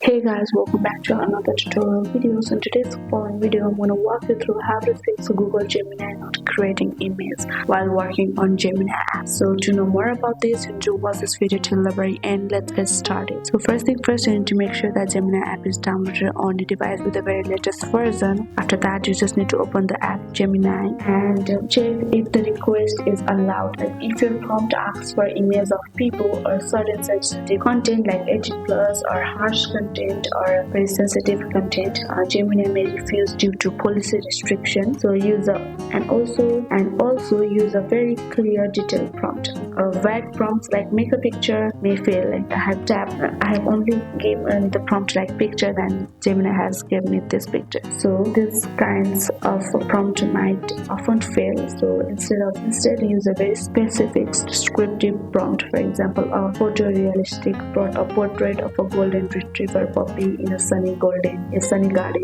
Hey guys, welcome back to another tutorial video. So in today's following video, I'm going to walk you through how to fix Google Gemini not creating images while working on Gemini app. So to know more about this, you need to watch this video till the very end. Let's get started. So first thing first, you need to make sure that Gemini app is downloaded on the device with the very latest version. After that, you just need to open the app Gemini and check if the request is allowed. Like if your prompt asks for images of people or certain sensitive content like 18 plus or harsh content or very sensitive content, Gemini may refuse due to policy restriction. So use also use a very clear detailed prompt. Vague prompts like make a picture may fail. Like I have only given the prompt like picture, then Gemini has given me this picture. So these kinds of prompt might often fail. So instead use a very specific descriptive prompt. For example, a photorealistic portrait of a golden retriever puppy in a sunny garden.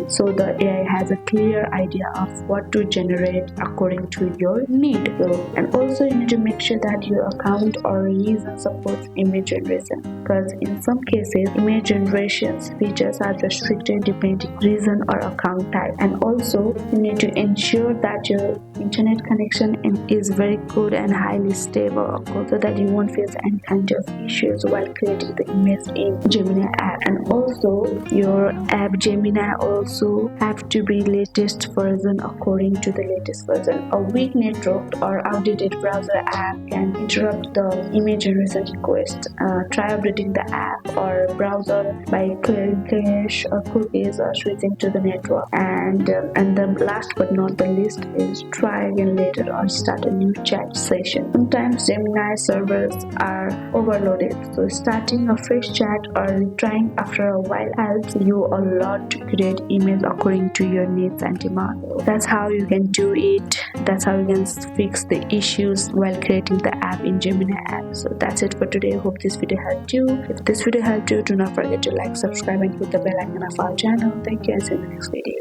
So the AI has a clear idea of what to generate according to your need. And also you need to make sure that your account or region supports image generation, because in some cases image generation features are restricted depending region or account type. And also you need to ensure that your internet connection is very good and highly stable, so that you won't face any kind of issues while creating the image in Gemini app. And also your app Gemini also have to be latest version according to the latest version. A weak network or outdated browser app can interrupt the image generation request. Try updating the app or browser by clearing cache or cookies or switching to the network. And the last but not the least is try again later or start a new chat session. Sometimes Gemini servers are overloaded, so starting a fresh chat or retrying after a while helps you a lot to create images according to your needs and demand. That's how you can do it. That's how you can fix the issues while creating the app in Gemini app. So that's it for today. Hope this video helped you. If this video helped you, do not forget to like, subscribe and hit the bell icon of our channel. Thank you and see you in the next video.